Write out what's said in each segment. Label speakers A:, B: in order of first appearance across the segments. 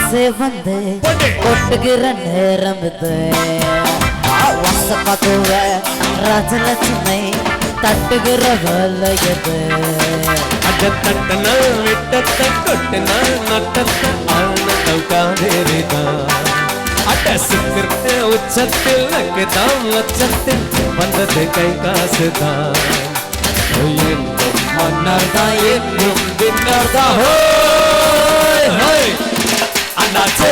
A: ஆசை வந்து கொட்டுகிற நேரம் இது வசப்பத்துவ ராஜலட்சுமி தட்டுகிற வலையது
B: தட்டன விட்டத்த கொட்டன நட்டத்த ஆனந்தம் காவேரிதான் அட சிக்கிற உச்சத்தில் நக்குதான் உச்சத்தில் வந்தது கை காசுதான் என்னும் மன்னர்தான் என்னும் வின்னர்தான் அண்ணாச்சே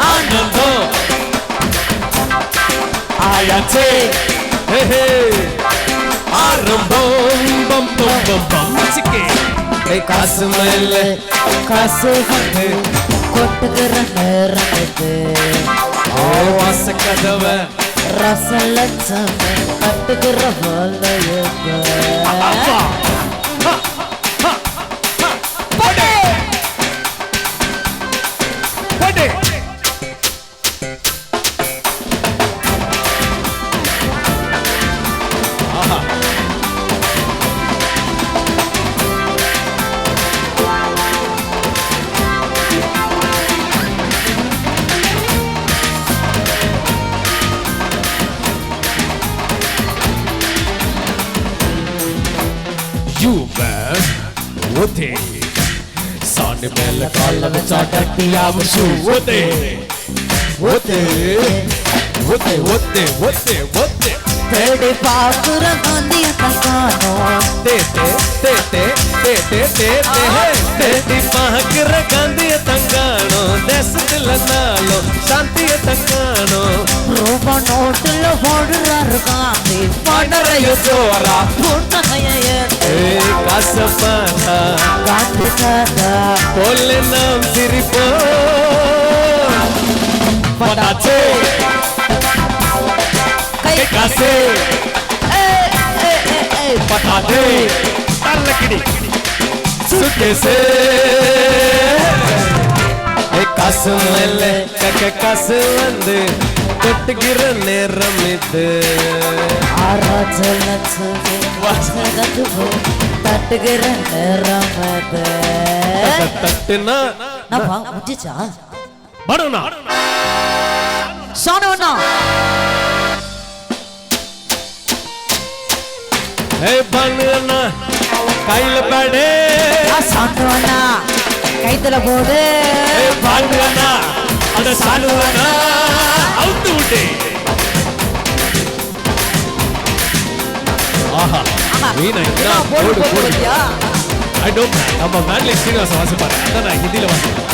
B: ஆனந்தம் ஆயாச்சே ஆரம்பம் பம் பம் பம் பம் சிக்கே காசு மேல
A: காசு வந்து கொட்டுகிற நேரம் இது
B: வாச கதவ
A: ரசலட்சுமி தட்டுகிற வலையது
B: Wote Sani mele kala vicha tattiya mushu Wote Wote Wote Wote Wote Wote
A: Tede paakura gandiya takano
B: Tete Tete Tete Tete Tede paakura gandiya tangano Desathila nalo shantiya tangano
A: Roba notlo hodrar gandhi
B: Padarayo jora
A: Punnahaya
B: Kasapata
A: Gandhi kada
B: Pole naam siripo Patache Kai kase Patate Tarlakidi Suke se Kasu mele Kake kasu vande Kottugira neram idu
A: Rajalakshmi Vachadatu தட்டுகிற நேரம் இது
B: தட்டுனா
A: நான் முடிச்சா
B: படுனா
A: சானோனா
B: ஏய் பண்ணுனா கையில படு
A: சானோனா கைத்துல போடு
B: ஏய் பண்ணுனா அட சானோனா அவுத்து விடு ஆஹா வீணா இங்க போடு போடு I don't know நம்ம மேன்லி ஸ்ரீனிவாச வாசிப்பாரு அதான் நான் ஹிந்தில வாசிப்பேன்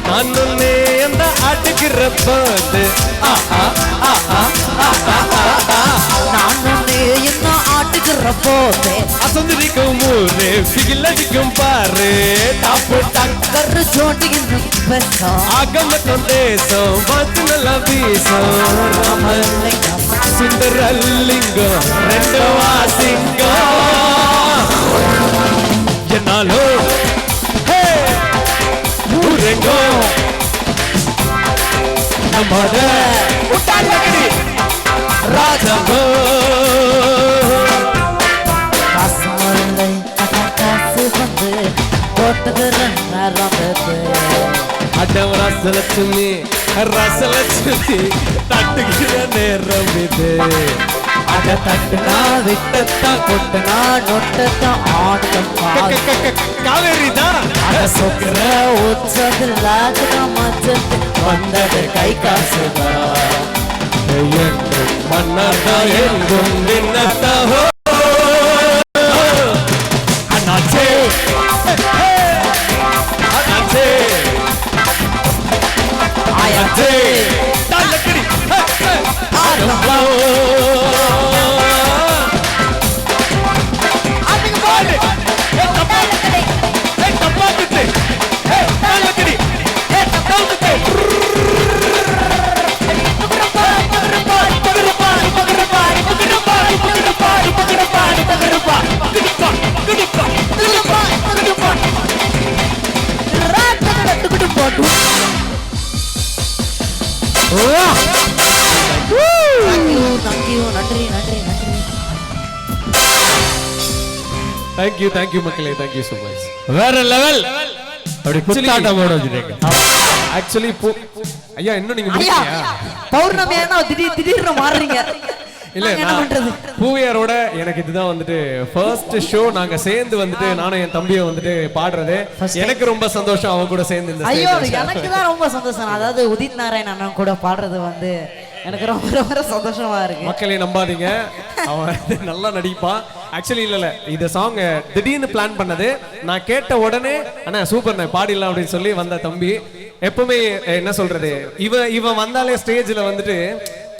B: நானு நீ அந்த ஆட்டுக்கிற போது
A: நானு நீ இந்த ஆட்டுக்கிற போது
B: அசந்திரிக்கும் ஊரு பிகிலடிக்கும் பாரு டாப்பு
A: டக்கர் ஜோடி இன்னும் பேசம்
B: ஆகமக்கம் தேசம் பார்த்து நல்லா வீசம்
A: ராமலிங்கம்
B: சுந்தரலிங்கம் ரெண்டு வாசிங்கம் என்னாலோ ஊரெங்கோ நம்மோட ராஜங்கோ
A: காசு மலை காசு வந்து போட்டுகிற நேரம்
B: அடம் ரசலட்சுமி ரசலட்சுமி தட்டுகிற நேரம் இது
A: அட தட்டுனா விட்டத்தா கொட்டுனா நொட்டத்தா ஆட்டம்
B: காவேரிதான்
A: அட சொக்கிற உச்சத்தில் மச்சத்தில் வந்தது கை காசுதா
B: என்றும் மன்னதா என்றும் நின்னதா அண்ணாச்சே அண்ணாச்சே ஆயாச்சே தள்ளக்கடி ஆரம்போ தேங்க்யூ மக்களே, தேங்க்யூ so much.
C: வேற லெவல். அப்படி குத்தாட்டம் போட வச்சிருக்கீங்க.
B: ஆக்சுவலி ஐயா இன்னும் நீங்க
A: ஐயா
B: முடியலையா?
A: பௌர்ணமி ஆனா திடீர்னு மாறுறீங்க.
B: இல்ல நான் பூவியாரோட எனக்கு இதுதான் வந்துட்டு ஃபர்ஸ்ட் ஷோ நாங்க சேர்ந்து வந்துட்டு நானும் என் தம்பியும் வந்துட்டு பாடுறது எனக்கு ரொம்ப சந்தோஷம். அவன் கூட சேர்ந்து இந்த
A: ஐயோ எனக்கு தான் ரொம்ப சந்தோஷம். அதாவது உதித் நாராயண் அண்ணன் கூட பாடுறது வந்து எனக்கு ரொம்ப ரொம்ப சந்தோஷமா இருக்கு.
B: மக்களே நம்பாதீங்க, அவன் நல்லா நடிப்பான். ஆக்சுவலி இல்ல இந்த சாங் திடீர்னு பிளான் பண்ணது. நான் கேட்ட உடனே அண்ணா சூப்பர் நான் பாடிடலாம் அப்படின்னு சொல்லி வந்த தம்பி. எப்பவுமே என்ன சொல்றது, இவன் வந்தாலே ஸ்டேஜ்ல வந்துட்டு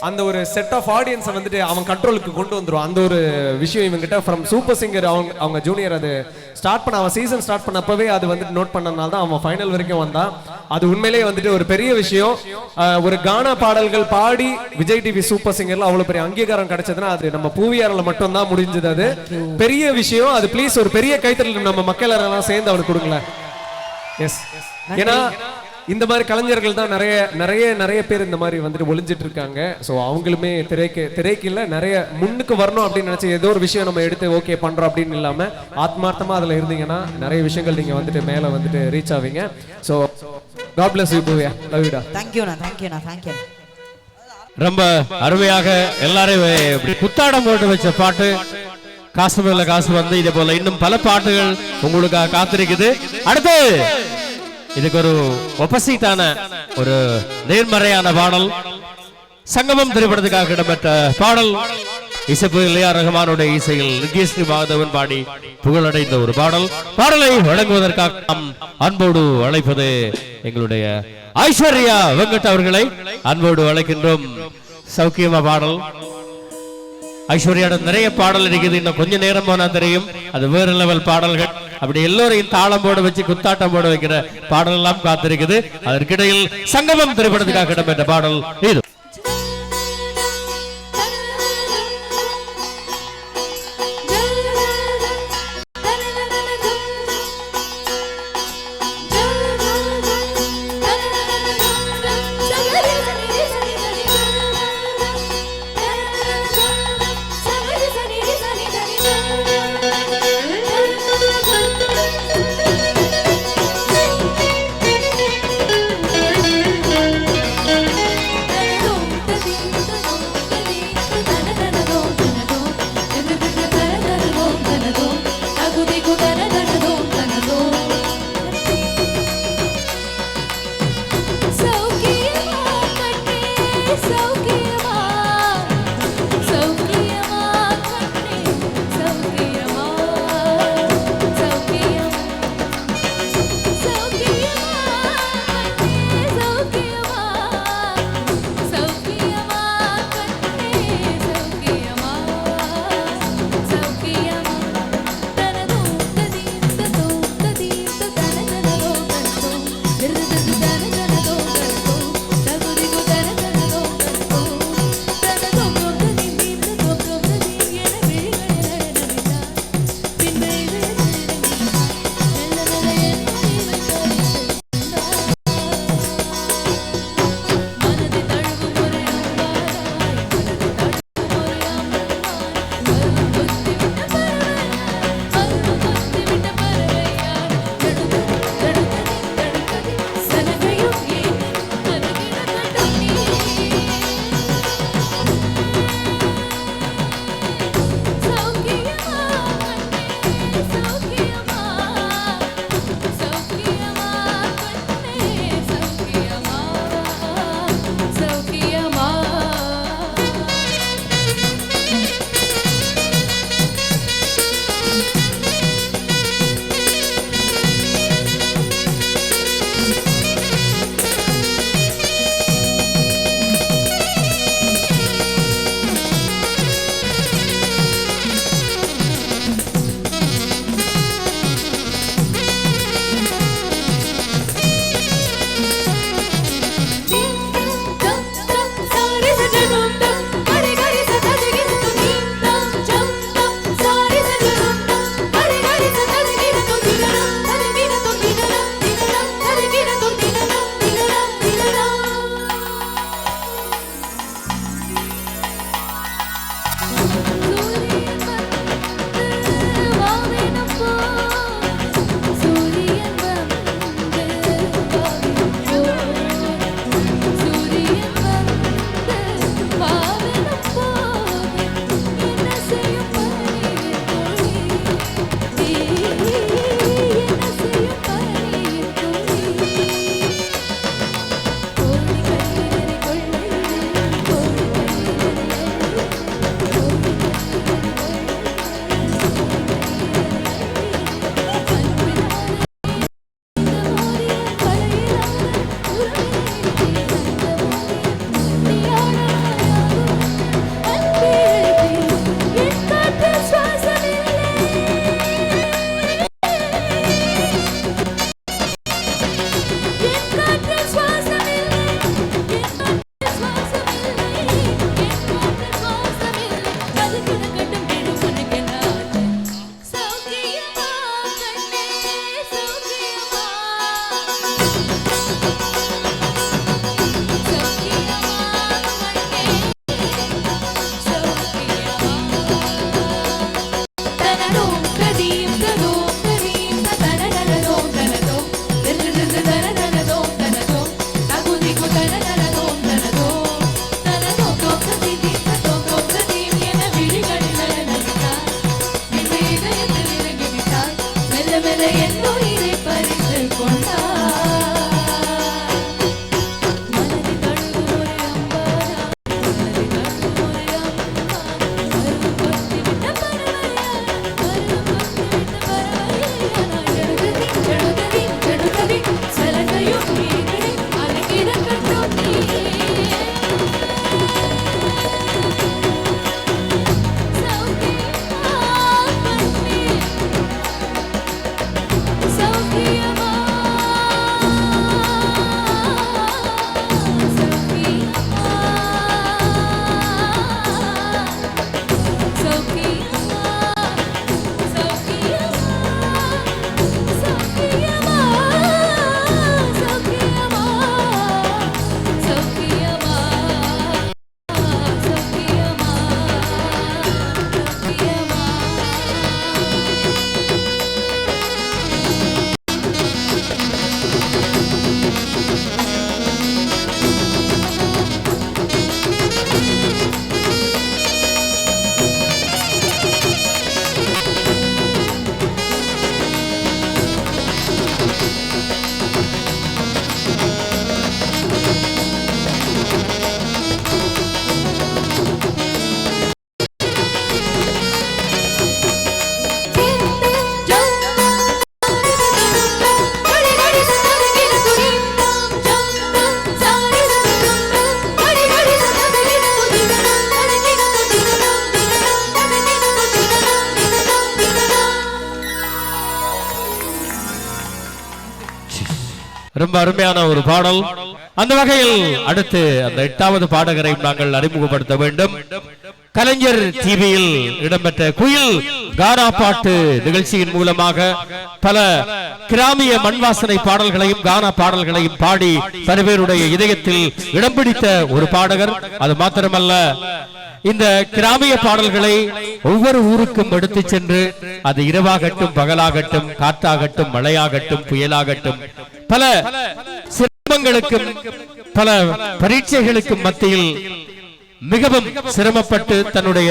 B: அந்த ஒரு செட் ஆஃப் ஆடியன்ஸை வந்துட்டு அவன் கண்ட்ரோலுக்கு கொண்டு வந்துடும். அந்த ஒரு விஷயம் இவங்கிட்ட ஃப்ரம் சூப்பர் சிங்கர் அவங்க ஜூனியர் அது ஸ்டார்ட் பண்ண அவன் சீசன் ஸ்டார்ட் பண்ணப்பவே அது வந்துட்டு நோட் பண்ணனால தான் அவன் ஃபைனல் வரைக்கும் வந்தான். அது உண்மையிலேயே வந்துட்டு ஒரு பெரிய விஷயம். ஒரு கானா பாடல்கள் பாடி விஜய் டிவி சூப்பர் சிங்கர்ல அவ்வளவு பெரிய அங்கீகாரம் கிடைச்சதுன்னா அது நம்ம பூவியாரில் மட்டும் தான் முடிஞ்சது. அது பெரிய விஷயம். அது ப்ளீஸ் ஒரு பெரிய கைத்தறல் நம்ம மக்கள் எல்லாம் சேர்ந்து அவனுக்கு கொடுங்களேன். எஸ், ஏன்னா இந்த மாதிரி கலைஞர்கள் தான் நிறைய பேர் இந்த மாதிரி வந்துட்டு ஒளிஞ்சிட்டு இருக்காங்க. ஸோ அவங்களுமே திரைக்கு இல்லை நிறைய முன்னுக்கு வரணும் அப்படின்னு நினைச்சு ஏதோ ஒரு விஷயம் நம்ம எடுத்து ஓகே பண்றோம் அப்படின்னு இல்லாம ஆத்மார்த்தமா அதுல இருந்தீங்கன்னா நிறைய விஷயங்கள் நீங்க வந்துட்டு மேல வந்துட்டு ரீச் ஆவீங்க. So god bless you Poovia, love you டா.
A: தேங்க்யூ.
C: ரொம்ப அருமையாக எல்லாரையும் குத்தாடம் போட்டு வச்ச பாட்டு காசு மேல காசு வந்து இதே போல இன்னும் பல பாட்டுகள் உங்களுக்காக காத்திருக்குது. அடுத்து இதுக்கு ஒரு ஒப்போசிட்டான ஒரு நேர்மறையான பாடல் சங்கமம் திரைப்படத்துக்காக இடம்பெற்ற பாடல். இசைப்பு இல்லையா ரஹ்மானுடைய இசையில் நித்யஸ்ரீ மாதவன் பாடி புகழடைந்த ஒரு பாடலை வழங்குவதற்காக நாம் அன்போடு அழைப்பது எங்களுடைய ஐஸ்வர்யா வெங்கட் அவர்களை அன்போடு அழைக்கின்றோம். சௌக்கியமா பாடல். ஐஸ்வர்யாவோட நிறைய பாடல் இருக்குது, இன்னும் கொஞ்ச நேரம் போனா தெரியும். அது வேற லெவல் பாடல்கள். அப்படி எல்லோரையும் தாளம் போட வச்சு குத்தாட்டம் போட வைக்கிற பாடல் எல்லாம் காத்திருக்குது. அதற்கிடையில் சங்கமம் திரைப்படத்துக்காக இடம்பெற்ற பாடல் இது. ரொம்ப அருமையான ஒரு பாடல். அந்த வகையில் அடுத்து அந்த 8வது பாடகரை நாங்கள் அறிமுகப்படுத்த வேண்டும். கலைஞர் டிவியில் இடம்பெற்ற குயில் கானா பாட்டு நிகழ்ச்சியின் மூலமாக பல கிராமிய மண்வாசனை பாடல்களையும் கானா பாடல்களையும் பாடி பல பேருடைய இதயத்தில் இடம் பிடித்த ஒரு பாடகர். அது மாத்திரமல்ல, இந்த கிராமிய பாடல்களை ஒவ்வொரு ஊருக்கும் எடுத்து சென்று அது இரவாகட்டும் பகலாகட்டும் காற்றாகட்டும் மழையாகட்டும் புயலாகட்டும் பல சிரமங்களுக்கும் பல பரீட்சைகளுக்கும் மத்தியில் மிகவும் சிரமப்பட்டு தன்னுடைய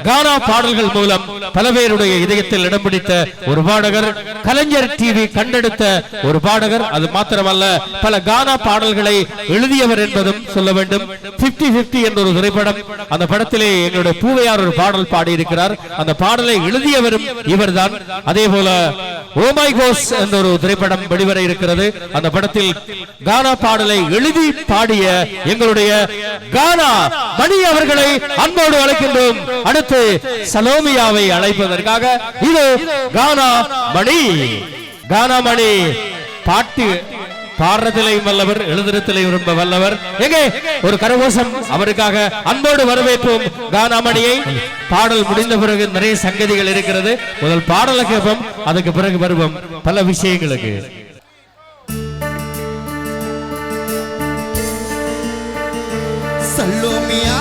C: கானா பாடல்கள் மூலம் பல பேருடைய இதயத்தில் இடம் பிடித்த ஒரு பாடகர், கலைஞர் டிவி கண்டெடுத்த ஒரு பாடகர். அது மாத்திரமல்ல, பல கானா பாடல்களை எழுதியவர் என்பதும் சொல்ல வேண்டும். 50-50 என்ற ஒரு திரைப்படம், அந்த படத்திலே எங்களுடைய பூவையார் ஒரு பாடல் பாடியிருக்கிறார். அந்த பாடலை எழுதியவரும் இவர்தான். அதே போல ஓ மை கோஸ் என்ற ஒரு திரைப்படம் வெளிவர இருக்கிறது. அந்த படத்தில் கானா பாடலை எழுதி பாடிய எங்களுடைய கானா மணி அவர்களை அன்போடு அழைக்கின்றோம். அடுத்து சலோமியாவை அழைப்பதற்காக இது கானா மணி. கானா மணி பாட்டு பாடுறதிலையும் வல்லவர், எழுதுறதிலையும் ரொம்ப வல்லவர். எங்கே ஒரு கரகோஷம் அவருக்காக அன்போடு வரவேற்போம் கானா மணியை. பாடல் முடிந்த பிறகு நிறைய சங்கதிகள் இருக்கிறது. முதல் பாடலை கேட்போம், அதுக்கு பிறகு வருவோம் பல விஷயங்களுக்கு.
D: சல்லோமியா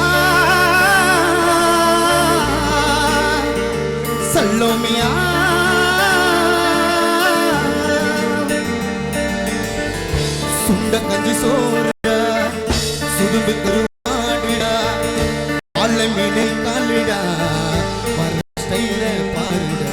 D: சல்லோமியா சுண்ட கஞ்சி சோறுடா சுதும்பு கருவாடுடா ஆல மீனை காலுடா வர ஸ்டைல பாருடா.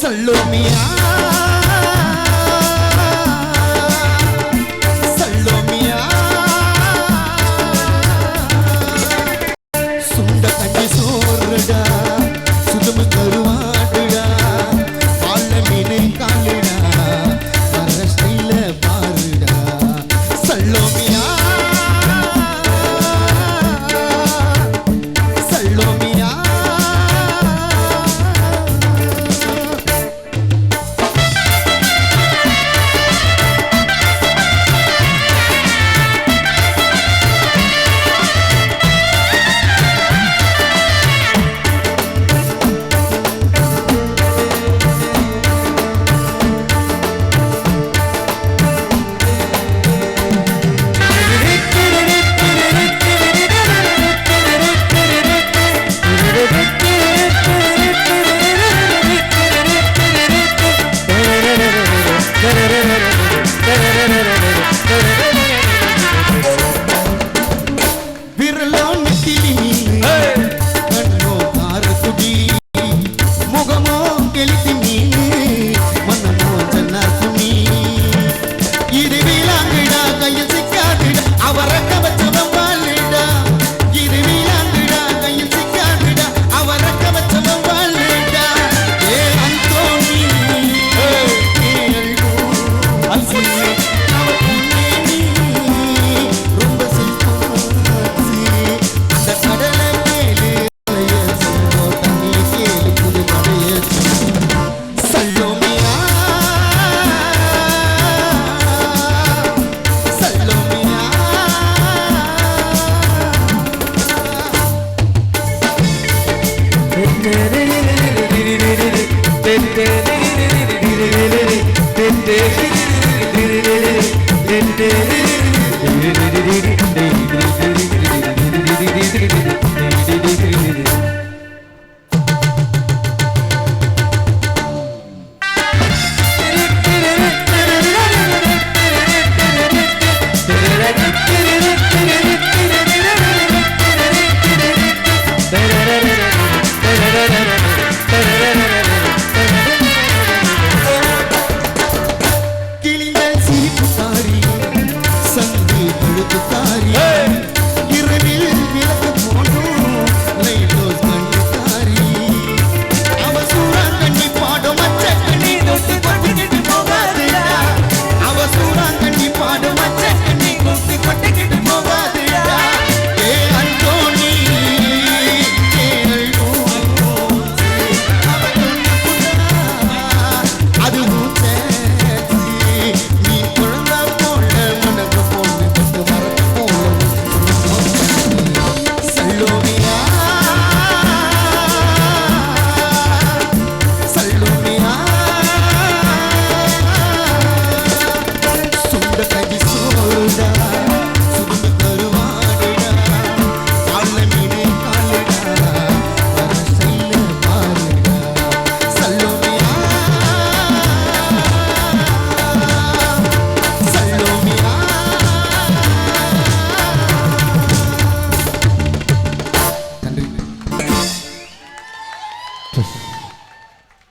D: சல்லோமியா சல்லோமியா சுண்ட கஞ்சி சோறுடா சுதுமு கருவாடுடா பால்ல மீனை காலுடா வர ஸ்டைல பாருடா. சல்லோமியா சல்லோமியா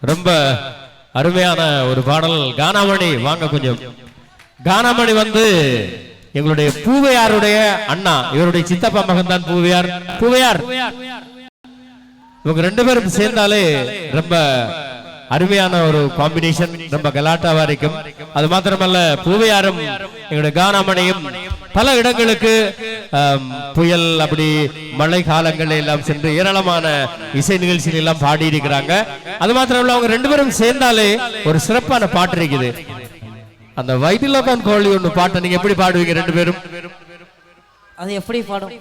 C: ரொம்ப அருமையான ஒரு பாடல். கானாமணி வாங்க கொஞ்சம். கானாமணி வந்து எங்களுடைய பூவையாருடைய அண்ணா, இவருடைய சித்தப்பா மகன் தான் பூவையார். பூவையார் இவங்க 2 பேரும் சேர்ந்தாலே ரொம்ப அருமையான ஒரு காம்பினேஷன், ரொம்ப கலாட்டாவா இருக்கும். அது மாத்திரமல்ல, பூவையாரும் எங்களுடைய கானாமணியும் பல இடங்களுக்கு புயல் அப்படி மழை காலங்கள் எல்லாம் சென்று ஏராளமான இசை நிகழ்ச்சிகள் எல்லாம் பாடி இருக்கிறாங்க. அது மாத்திரமல்ல, அவங்க 2 பேரும் சேர்ந்தாலே ஒரு சிறப்பான பாட்டு இருக்குது. அந்த வைத்திலோகான் கோழி ஒண்ணு பாட்டை நீங்க எப்படி பாடுவீங்க 2 பேரும்?
A: அது எப்படி பாடும்?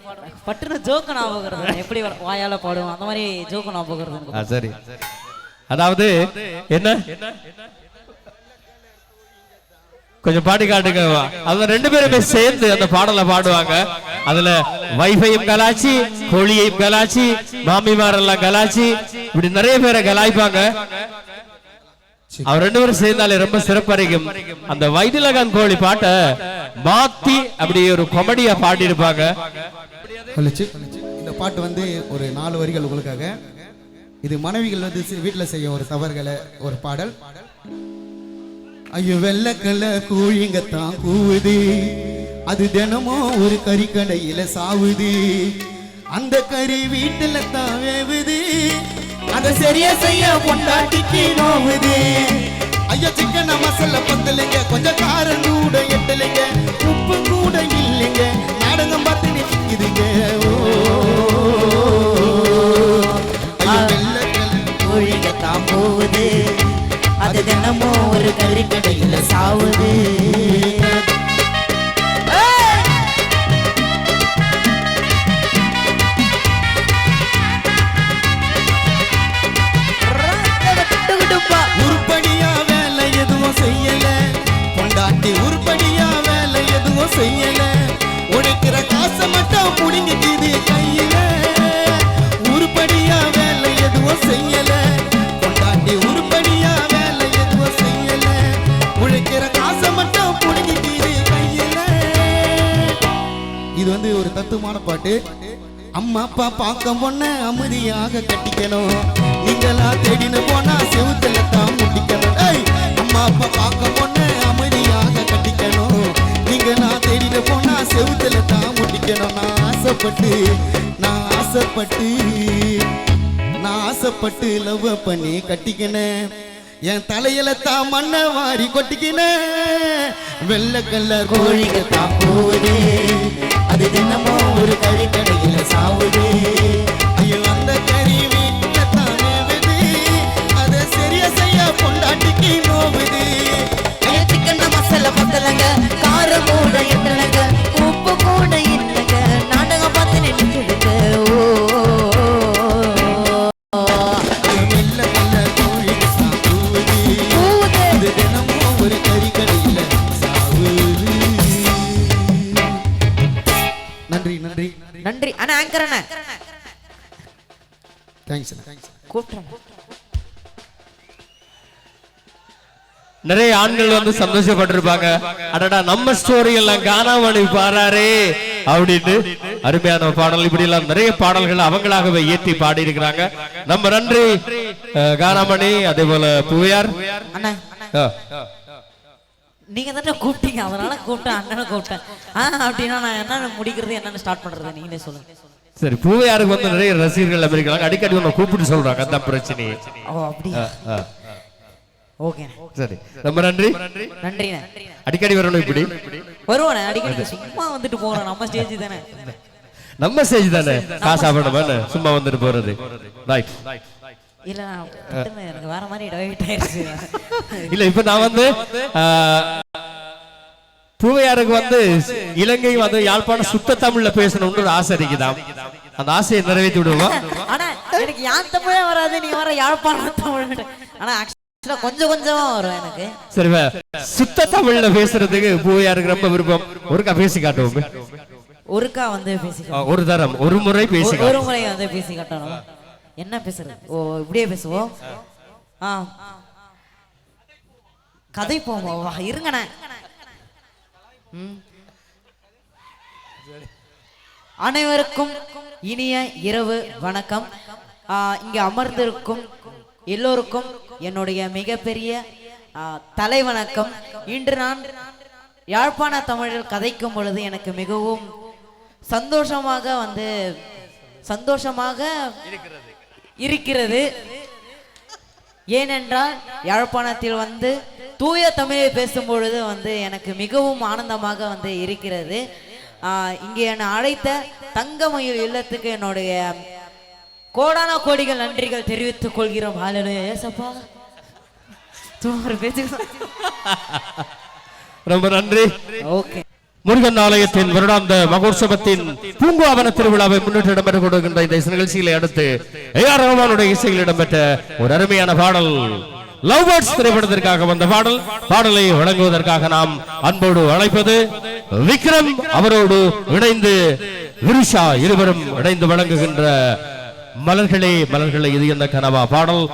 A: பட்டுன்னு ஜோக்கு ஞாபகம், எப்படி வாயால பாடுவோம் அந்த மாதிரி ஜோக்கு ஞாபகம்.
C: சரி, அதாவது என்ன கொஞ்சம் பாடி காட்டுங்க. அவங்க 2 பேருமே சேர்ந்து அந்த பாடலை பாடுவாங்க. அதுல வைஃபையும் கலாச்சி, கோழியையும் கலாச்சி, மாமிமாரெல்லாம் கலாச்சி, இப்படி நிறைய பேரை கலாய்ப்பாங்க. அவர் 2 பேரும் சேர்ந்தாலே ரொம்ப சிறப்பறிக்கும். அந்த வைத்திலகான் கோழி பாட்டை மாத்தி அப்படி ஒரு காமெடியா பாடி இருப்பாங்க.
D: இந்த பாட்டு வந்து ஒரு 4 வரிகள் உங்களுக்காக. இது மனைவிகள் வந்து வீட்டில் செய்யும் ஒரு தவறுகளை ஒரு பாடல். ஐயோ வெள்ளக்கல்ல கூழிங்கத்தான் கூவுது, அது தினமும் ஒரு கறிக்கடையில சாவுது, அந்த கறி வீட்டுல தான் வேவுது, அத சரியா செய்ய பொண்டாட்டிக்கு நோவுது. ஐயோ சிக்கன மசாலா பத்தலைங்க, கொஞ்சம் காரம் கூட எட்டலைங்க, உப்பு கூட இல்லைங்க, நாடகம் பார்த்து நிற்குதுங்க.
A: கோழிங்கத்தான் போகுது, அது தினமும் ஒரு கறிக்கடையில சாவுது.
D: உருப்படியா வேலை எதுவும் செய்யல, பொண்டாட்டி உருப்படியா வேலை எதுவும் செய்யல, உடைக்கிற காசை மட்டும் புடிங்கிட்டு கையில. உருப்படியா வேலை எதுவும் செய்யல, பொண்டாட்டி உருப்படியா வேலை எதுவும் செய்யல, உழைக்கிற காசை மட்டும் புடிங்கிட்டு கையில. இது வந்து ஒரு தத்துவமான பாட்டு. அம்மா அப்பா பார்க்க பொண்ண அமைதியாக கட்டிக்கணும், நீங்களா தேடினு போனா செவுத்துல தான் முட்டிக்கணும். அம்மா அப்பா பார்க்க பொண்ண அமைதியாக கட்டிக்கணும், நீங்களா தேடினு போனா செவுத்துல தான் முட்டிக்கணும். நான் ஆசைப்பட்டு லவ் பண்ணி கட்டிக்கினேன், என் தலையில தான் மண்ணை வாரி கொட்டிக்கினேன். வெள்ளை கலர் கோழிக்கு தான் போகுது, அது தினமும் ஒரு கறிக்கடையில சாவுது. ஐயோ அந்த கறி வீட்டுல தானே விது, அதை சரியா செய்ய பொண்டாட்டிக்கு நோவுது.
A: சிக்கன் மசாலா பத்தலங்க, காரம் கூட எட்டலங்க, உப்பு கூட இல்லைங்க, நாடகம் பார்த்து நின்றுடுங்க.
D: வெள்ளை கலர் கோழிக்கு தான் போகுது, அது தினமும் ஒரு கறிக்கடையில சாவுது. நன்றி நன்றி
A: நன்றி அண்ணா, ஆங்கர் அண்ணா,
D: தேங்க்ஸ்.
A: கூப்பிட்டேன்.
C: நிறைய ஆண்கள் வந்து சந்தோஷப்பட்டிருப்பாங்க. அடடா நம்ம ஸ்டோரி எல்லாம் கானாமணி பாராரே அப்படின்னு. அருமையான பாடல். இப்படி எல்லாம் நிறைய பாடல்கள் அவங்களாகவே ஏற்றி பாடி இருக்கிறாங்க. நம்ம நன்றி கானாமணி, அதே போல பூவையார்
A: அண்ணா. நீங்க தானே கூப்பிட்டீங்க, அதனால கூப்பிட்டேன், அண்ணனை கூப்பிட்டேன். அப்படின்னா நான் என்ன முடிக்கிறது, என்னன்னு ஸ்டார்ட் பண்றது நீங்களே சொல்லுங்க.
C: சரி, பூவையாருக்கு வந்து நிறைய ரசிகர்கள் இருக்கிறாங்க, அடிக்கடி ஒன்று கூப்பிட்டு சொல்றாங்க, அதான் பிரச்சனை.
A: ஓ அப்படியா? ஓகே
C: சரி, ரொம்ப நன்றி.
A: நன்றிண்ணே.
C: அடிக்கடி வரணும், இப்படி
A: வருவானே அடிக்கடி, சும்மா வந்துட்டு போறோம், நம்ம ஸ்டேஜ் தானே.
C: நம்ம ஸ்டேஜ் தானே, காசு ஆகணும், சும்மா வந்துட்டு போறது. ரைட்.
A: இல்ல எனக்கு வேற மாதிரி டைவர்ட் ஆயிருச்சு.
C: இல்ல இப்ப நான் வந்து பூவையாருக்கு வந்து இலங்கை வந்து யாழ்ப்பாணம் சுத்த தமிழ்ல பேசணும்னு ஒரு ஆசை இருக்குதாம். அந்த ஆசையை நிறைவேற்றி விடுவோம்.
A: ஆனா எனக்கு யான் தமிழே வராது, நீ வர யாழ்ப்பாணம் தமிழ். ஆனா ஆக்சுவலா கொஞ்சம் கொஞ்சமா வரும் எனக்கு.
C: சரி, சுத்த தமிழ்ல பேசுறதுக்கு பூவையாருக்கு ரொம்ப விருப்பம். ஒருக்கா பேசி காட்டுவோம்.
A: ஒருக்கா வந்து பேசி,
C: ஒரு தரம், ஒரு முறை பேசி,
A: ஒரு முறை வந்து பேசி காட்டணும். என்ன பேசுறது? ஓ இப்படியே பேசுவோம். கதை போவோம், இருங்கண்ணே. அனைவருக்கும் இனிய இரவு வணக்கம். இங்க அமர்ந்திருக்கும் எல்லோருக்கும் என்னுடைய மிகப்பெரிய தலைவணக்கம். இன்று நான் யாழ்ப்பாண தமிழில் கதைக்கும் பொழுது எனக்கு மிகவும் சந்தோஷமாக இருக்கிறது. ஏனென்றால் யாழ்ப்பாணத்தில் தூய தமிழை பேசும் பொழுது எனக்கு மிகவும் ஆனந்தமாக இருக்கிறது. இங்கே என்னை அழைத்த தங்கமயில் இல்லத்துக்கு என்னுடைய கோடான கோடிகள் நன்றிகள் தெரிவித்துக் கொள்கிறோம். ஏசப்பா
C: ரொம்ப நன்றி.
A: ஓகே.
C: முருகன் ஆலயத்தின் வருடாந்த மகோற்சவத்தின் பூங்காவன திருவிழாவை முன்னிட்டு இடம்பெற்றுக் கொண்டிருக்கின்ற இந்த நிகழ்ச்சிகளை அடுத்து ஏஆர் ரஹ்மானுடைய இசையில் இடம்பெற்ற ஒரு அருமையான பாடல் லவ் பேர்ட்ஸ் திரைப்படத்திற்காக வந்த பாடலை வழங்குவதற்காக நாம் அன்போடு அழைப்பது விக்ரம் அவரோடு இணைந்து விருஷா இருவரும் இணைந்து வழங்குகின்ற மலர்களே மலர்களே இது என்ன கனவா பாடல்.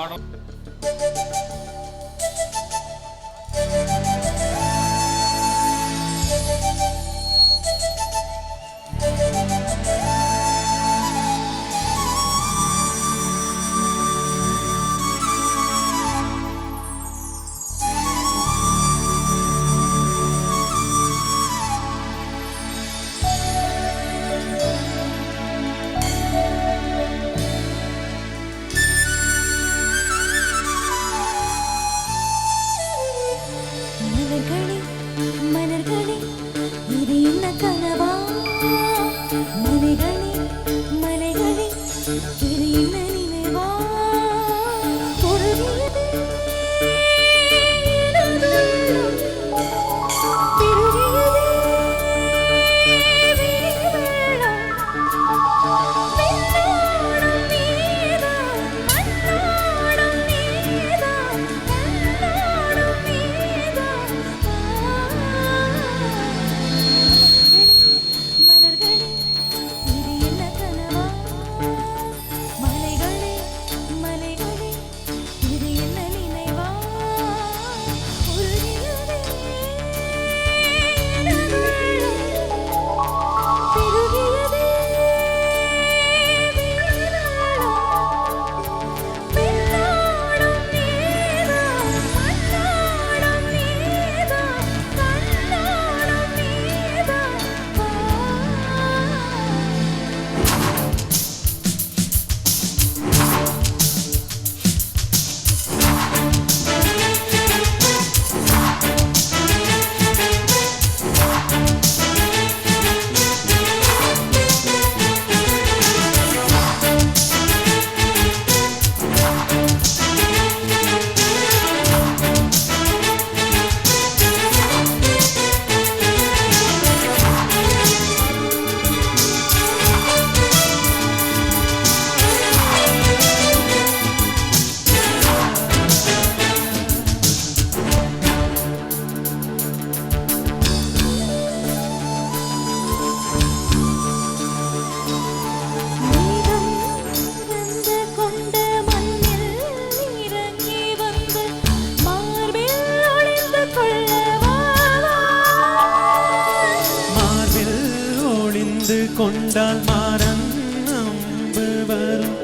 E: கொண்டால் மாறம் நம்பு வரும்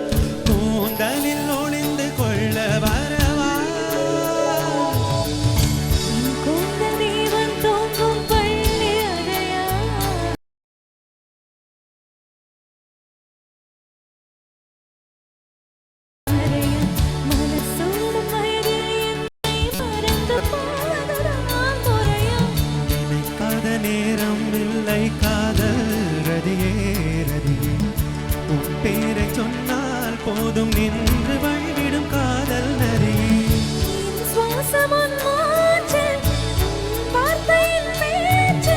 E: கூந்தலில் ஒளிந்து கொள்ள வரவா
F: தேவன் தோன்றும் பள்ளி அடையா மனசோடு மயதில் மறந்து போவதுதான் குறையா
E: நினைக்காத நேரம் இல்லை காதல் ரதியே ரதியே உன் பேரை சொன்னால் போதும் நின்று வழிவிடும் காதல் நதியே
F: சுவாசமுன் மூச்சு வார்த்தையின் பேச்சு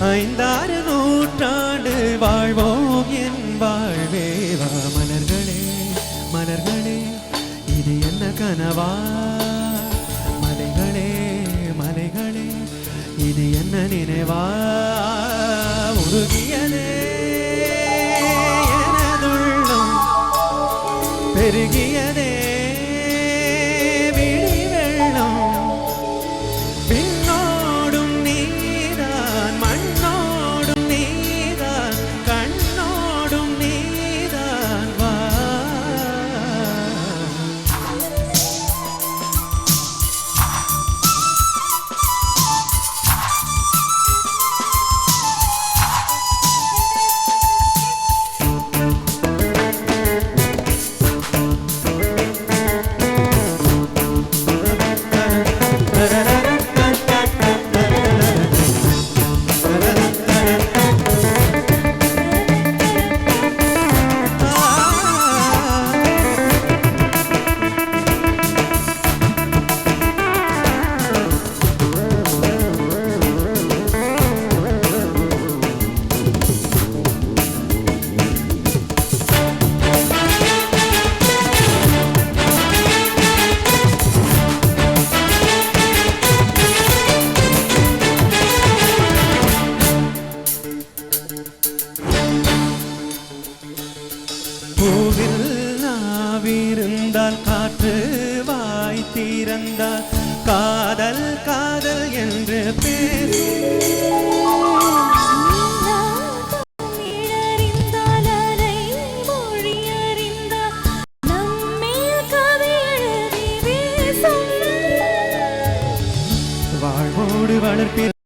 E: 5-6 நூற்றாண்டு வாழ்வோம் என் வாழ்வேவா மலர்களே மலர்களே இது என்ன கனவா மலைகளே மலைகளே இது என்ன நினைவா உருகியதே எனதுள்ளம் பெருகியதே விழி வெள்ளம் பின்னோடும் நீதான் மண்ணோடும் நீதான் கண்ணோடும் நீதான் வா இருந்தால் காற்று வாய் திறந்தால் காதல் காதல் என்று பேசும் வாழ்வோடு வளர்ப்பில்